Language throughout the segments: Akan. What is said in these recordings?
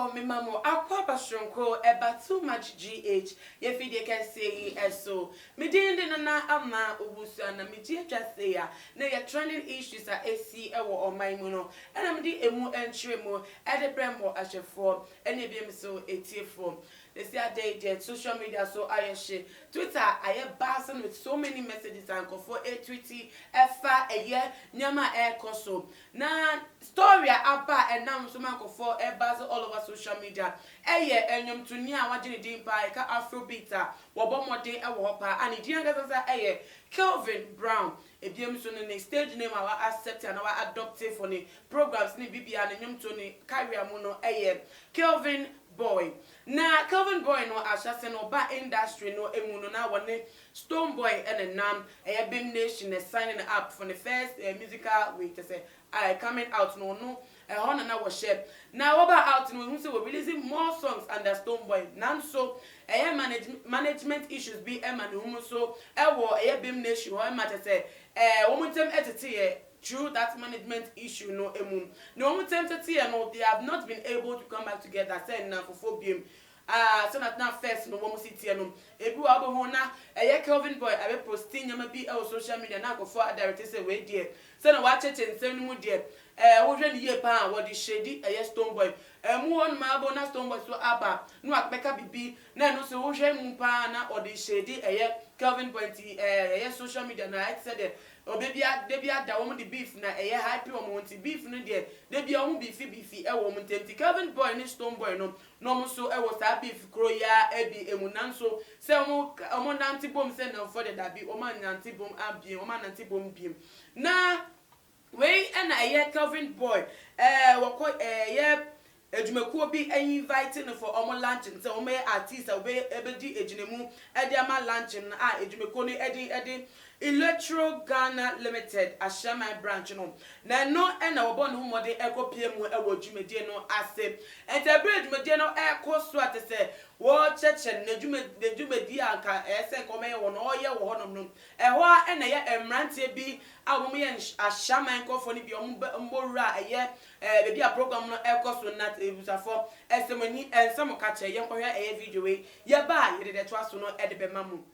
for me mamo akwa bashronko eba too much GH ye fide can say eso me din na ama obusu na me die twa say ya na ye trending issues are AC ewo oman mu no na me di emu entwe mu e de bremo ahwefo ene biem so etiefo. They say a day social media so ayeshe Twitter aye basing with so many messages and for a tweety efa a year nyama air koso na story apa and now so man for a buzz all over social media eye enyom to nia wagene din pa ka afrobeat wobomode e wo pa and di ngasa eye Kelvin Brown ebiem so no stage name our accept and our adoptive for the programs ni bibia na nyom to ni career mu no eye Kelvin Boy. Na Kelvin Boy no ashase no ba industry no emu no na wone Stone Boy and nam Bim Nation is signing up for the first musical week to say I coming out no honor na was share. Now about out no who say we releasing more songs under Stone Boy. Nan so management issues be and who so Bim Nation or matter say woman them etete true that management issue no emun no tempted no they have not been able to come back together saying na for biom so that now first no one city no ebi wa bo ho na Kelvin Boy abe posting nyama bi on social media na go for director say we there so na wa cheche nsem no mu there wo hwe ni ye pa wo di shady Stone Boy mu on ma bo na Stone Boy so aba no akpeka bibi na no so wo hwe mu pa na o di shady Kelvin Boy ti social media na I said debia da wo the beef na happy wo mo nti beef no de debia wo beef e wo mo nti Kelvin Boy ni Stone Boy no mo so e wo sa beef kro ya ebi emunan so se mo nanti bom se na for the da bi o man nanti bom abie o man nanti bom biem na we na Kelvin Boy wo ko Ejumekuo bi inviting for omo luncheon say omo artist obedi ejinemu ama luncheon ejumekuo ni edi Electro Ghana Limited Ashama branch no na no na obo no mode ekopie mu ewo dwumedie no ase entebre dwumedie no ekoso atese wo cheche na dwumedie anka ese nkome wo no oye wo honom no eho na ye emrantie bi awom ye Ashama nkofo ni bi ombowura bebi a program no ekoso na ebusafo esemani ensem ka che ye nkohwe video we ye ba ye de to aso no e de be mamu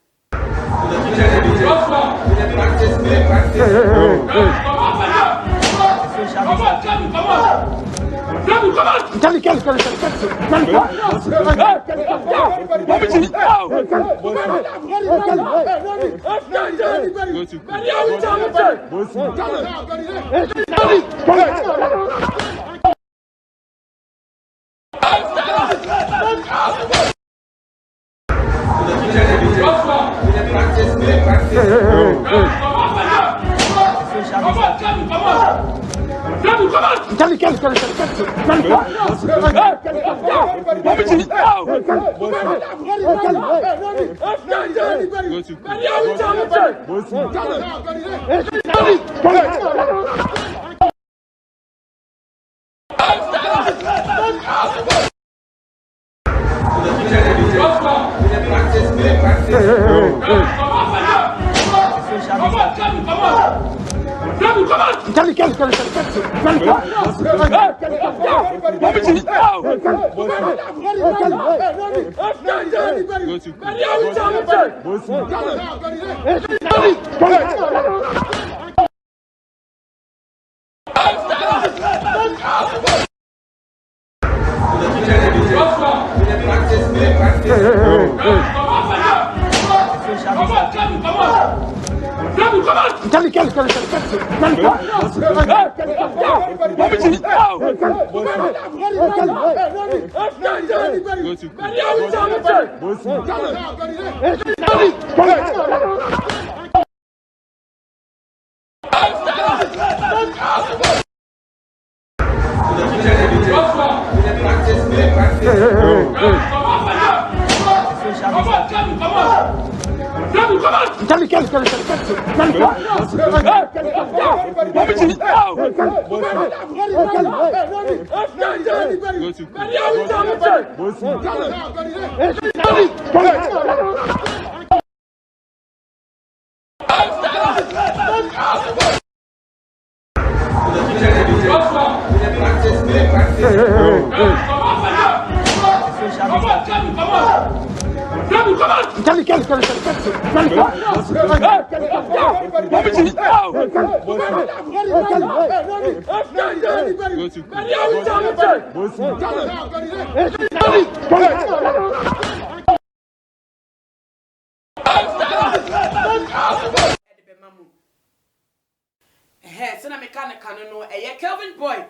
So na mechanic no Kelvin Boy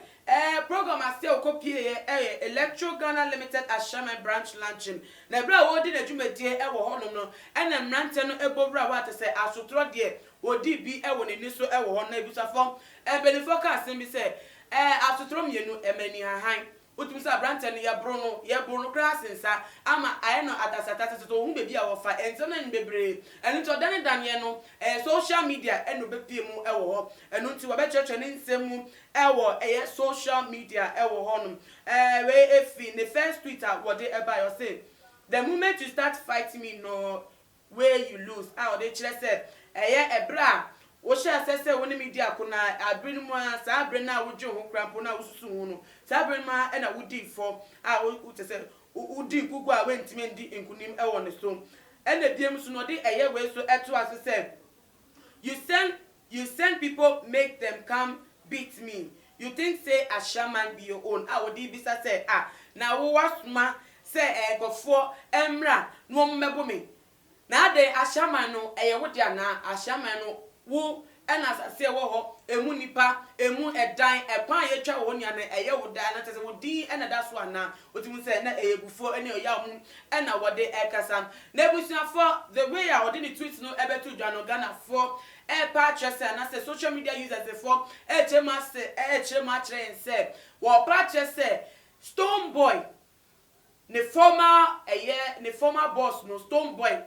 program I still copy Electro Ghana Limited Ashama branch launching na bra wo di na dwumadie e wo hono no na mrante no ebobra wa te se asotro de odi bi e wo ne so e wo ho na ebusafo benifo ka asem bi se asotro mienu emani hahan utum sa brante no ye bro no krasensa ama aye no adasata to hu bebi a wo fa ensem na bebre eni to dan ye no social media eno bepie mu e wo ho eno nti wo be church ne nsem mu e wo social media e wo ho no we efi the first Twitter what they eba you say the moment you start fighting me no where you lose how they chile say ebra wo share say woni media ko na abrin mu sa abrin na wo dwo ho krampo na wo susu hu no sa abrin ma na wo di for wo te say wo di gugu a wentime ndi nkunim e wo ne so na biem so no de we so eto as say you send people make them come beat me. You think say a shaman be your own? I would be say now what ma say go for emra no mebo me. Now they a shaman no would ya na a shaman no wo and as I say wo emu nipa emu edan ekwan ye twa wo nya na wo da na tese wo di na that's one na otimu say na bufo ene oya mu na wo de ekasa na ebusia for the way I would in tweet no ebe to dwa no Ghana for patches and as social media users for chema say wo patches say Stone Boy ne former boss no Stone Boy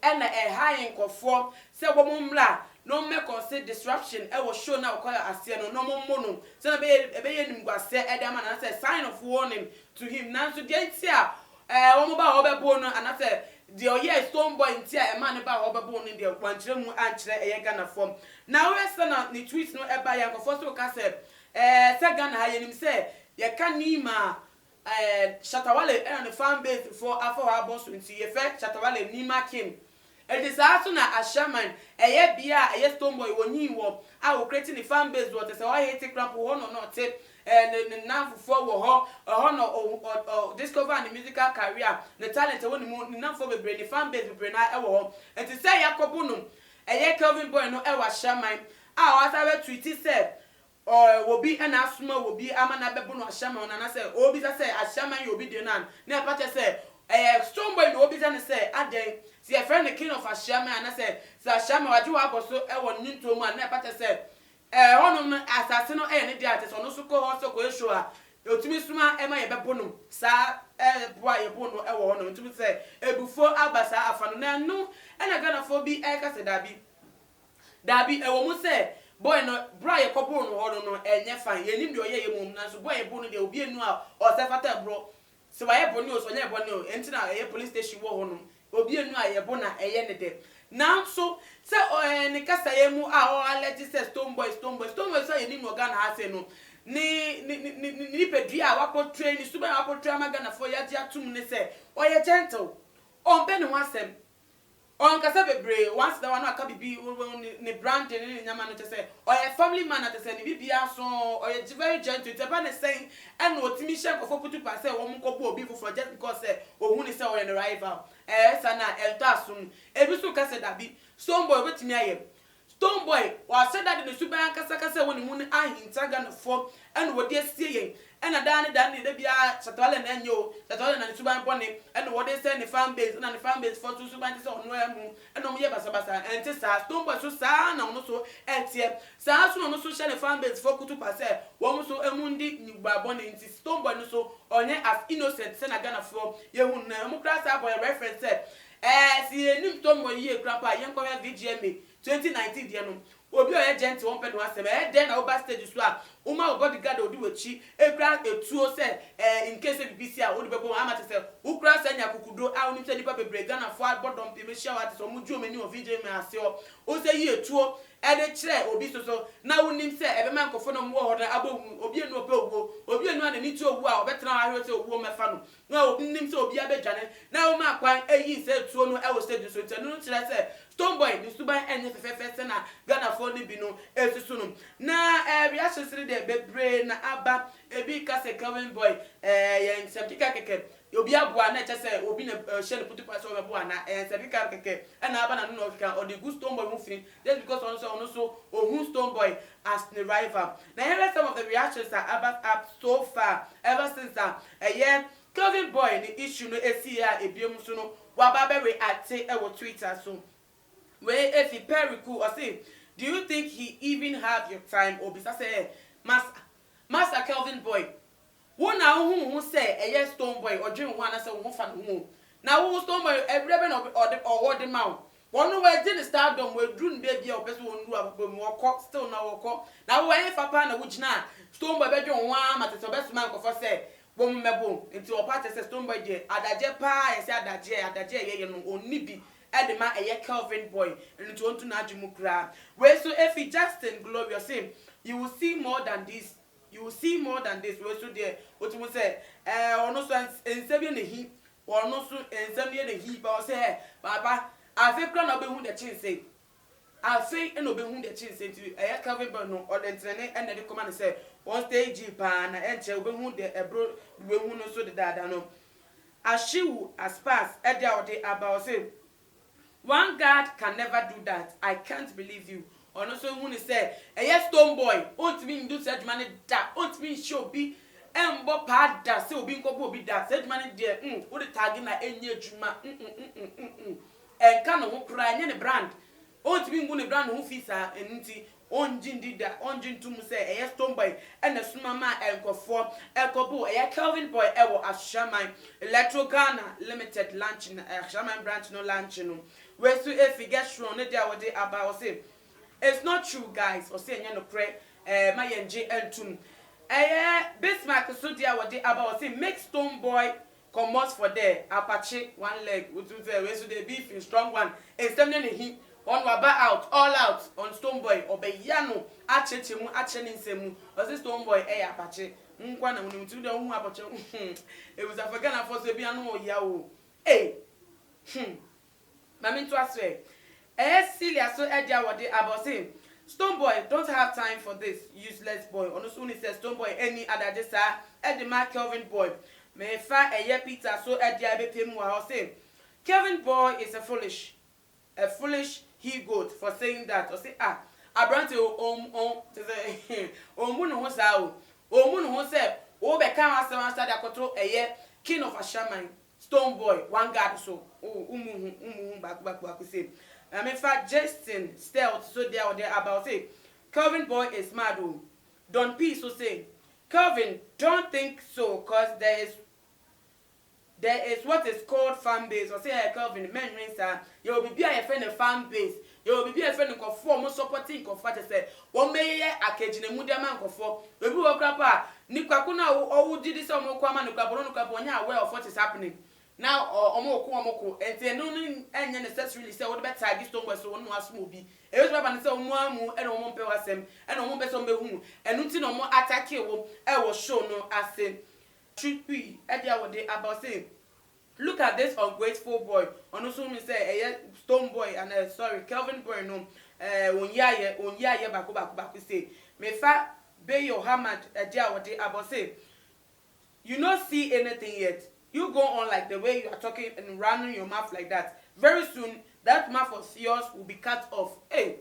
and high nkofo say wo mumla no make us say disruption e wo show na call asie no mono say na be ye nim gwase e dem na say sign of warning to him now so dey tia wo mo ba wo be bo no and say the oye Stone Boy ntia e man ba wo be bo no dey kwankyere mu ankyere e Ghana form now we say na ni tweet no e ba ya nkofo so ka say say Ghana ha yenim say ye ka ni ma Shatawale and the fan base for after our boss nti ye fe Shatawale ni ma kim. It is also na a shaman, a Stone Boy, when you were creating the fan base, what is I hate it, crap, one or not tip, and now for honor or discover the musical career, the talent, one enough for the brain, the fan base, the brain, and to say Yakobunum, a Kelvin Boy, no ever shaman, as I will tweet it said. Or will be an asthma will be a man abebuno shaman, and I said, oh, be a shaman, you'll be the none. Never Pater said, Stone Boy, no be done say, a day. See a friend the king of Ashama and I said, Sashama, what you have also ever knew to man, never said, on assassino any diatis or no so called also go show. You to me, Suma, Emma, a babunum, sa, boy, a bono, a woman to say, before Abasa, a fan, no, and I gonna for be a Dabby. Dabby, a woman say, boy, no, Brian Copon or no, and ye fine, you need your year, so boy, a bono, there will be no or Safata bro. So I have bonus on your bono, enter a police station war on. Obi enu ayebona eyene de now so say ne kasa yemu let say Stone Boy say ni mo Ghana ha say no ni pedua wako train ni suba wako train Ghana for ya atum ne say oye gentle on be ne wasem on kasa bebre once the one aka bibi ne brand ne nyama no say oye family man at say ni bibia so oye very gentle te ba ne say and otimi shen ko putu pa say wo mko bo obi for just because say ohun ni say oye ne rival sana eltasum ebisu kase dabi Stone Boy wetimi ayem Stone Boy wa said that the super kasa woni mu ahinta Ghana for and wo dey see yen and dan de bia Shatawale na nyo Shatawale na super bone and wo dey say the fan base na the fan base for super say onu emu and no ye basa and sa Stone Boy so sa na no so etie sa so no so share the fan base for kutu pa say wo so emu ndi nyugba bone nti Stone Boy no so onye as innocent say na Ghana for ye hu na mu class boy reference say si enim Stone Boy ye grandpa yen ko VGMA 2019 dia no obi o agent won pe no asem den na oba stage so a uma bodyguard odi wachi ekra etuo se in case BBC a odi bebo amate se ukra se nya kukudo a oni se nipa bebre Ghana fo bodom pe me share what so mu juo mani of VJ me ase o se yi etuo e de kire obi so na wonim se ebe man kofo no mo ho na abowu obi enu ope owo obi enu ana ni ti owu a obetena ahwe se owu mefa no na onim se obi abedwane na wo ma kwan eyi se etuo no e wo stage so tenu kire se Stonebwoy ni suban enye fefefe se na Ghana fo ni bi no esusu no na reaction siri de bebre na aba ebi ka se Kelvin Boy ye nsempika keke obi aboa na chese obi na she ne putu paso obi aboa na nsempika keke na aba na no ka o de good Stonebwoy mu fin just because on so ohun Stonebwoy as the rival. Now here are some of the reactions that about up so far ever since Kelvin Boy the issue no esi ya ebiom so no wa ba be react e wo Twitter so where if he periku or say do you think he even have your time or bisa say Master Kelvin Boy wo na hu say Stonebwoy or dream one say wo fa no na wo Stonebwoy every no or the mouth one way did stardom we dru baby or person won ru mu okọ still na okọ na wo en fa pa na wo gina Stonebwoy be dwe won amate so best man ko for say wo mmebo nti o party say Stonebwoy je adaje pa e say adaje ye no oni bi edema Kelvin Boy nti won to na adwemu kra we so if Justin Glorious say you will see more than this we so there what you say ono so ensebie ne hi ono so ensebie ne hi ba say baba afi kra na obehu de chinse afi e no obehu de chinse nti Kelvin Boy no odentrene and de command say on stage pa na enche obehu de ebro obehu no so de dada no ashiwu as pass e dia ode about say one God can never do that. I can't believe you. Or no so who say Stonebwoy won't mean do such money that won't mean show be embo pa da say obi nko bo bi da such money there wo the tag na enye adwuma enka no ho kra enye ne brand won't mean go ne brand ho fisa enti onjin dida onjin tum say Stonebwoy and the sumama enkofo ekobo Kelvin Boy ewo Ashaman Electro Ghana Limited launching Ashaman branch no launching no we so if you get strong no dia what about say it's not true guys or say enye no pre my nj entum Bismarck so dia what about say make Stonebwoy commerce for there Apache one leg we so the beef in strong one extending him on waba out all out on Stonebwoy obeyano achechemu achenisemu o say Stonebwoy Apache nkwa na unu tu de hu Apache e was African for say bia no ya o mami to aswe Celia so edia wode about say Stonebwoy don't have time for this useless boy ono so ni say Stonebwoy any other just Edema Kelvin Boy me fa Peter so edia be pemu wa say Kelvin Boy is a foolish he goat for saying that or say abrante to say omu no ho sa omu no ho say o be kan asem asa da koto king of Ashaman Stonebwoy one God so umu back say I mean for Justin Stealth so there about say Kelvin Boy is mad Don P so say Kelvin don't think so cause there is what is called fan base or say Kelvin men rings you will be a friend of fan base you will be a friend of form supporting of what say one may a cage in a mudia man for we will grappa Nikakuna or did this or more common Caponia aware of what is happening now or omoko and say no any necessarily say what better I Stonebwoy so one was movie e was baba say omo and omo pe wasem and omo be so be hu enu ti no mo attack e wo show no ase should be about say look at this ungrateful boy ono so me say Stonebwoy and sorry Kelvin Boy no onyaye bako say me fa be your hamad about say you not see anything yet you go on like the way you are talking and running your mouth like that very soon that mouth of yours will be cut off I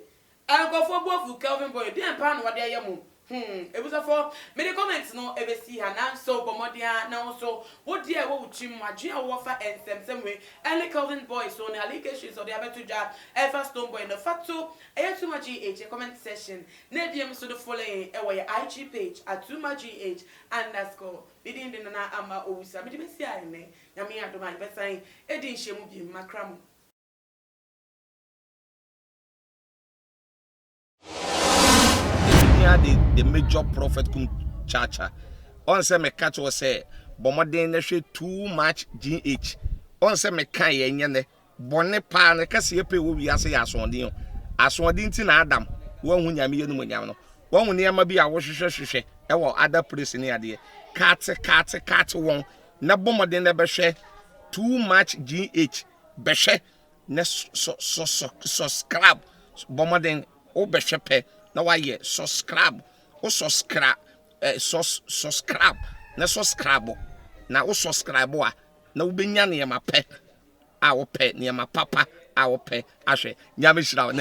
go for both Kelvin Boy dey pan what dey yam it was for many comments no ever see her now so pomodia now so what dear what chim madua warfare and same way and Kelvin Boy so the allegations of the abetuja ever Stonebwoy the fact so too much gh comment section na DM so the following your IG page at too much gh _ bidin de na ama owusa me de besi ai ne nyame adoma be san edin hyemu bi makram the major prophet kum chacha. On say me catch was say bomoden na hwe too much GH. On say me kan ye nyene bone pa na kase ye pe wo wiase ya asondin. Asondin ti na Adam wo hu nyame ye no nyam no. Wo hu ne ma bi a wo hwehwehwehwe e wo other place ni ade. Kat won na bomoden na be hwe too much GH be hwe na subscribe bomoden o be hwe pe na wa ye subscribe o subscribe subscribe na subscribe na o subscribe a na wo benya ne ma pe a wo pe ne ma papa a wo pe ahwe nyame hira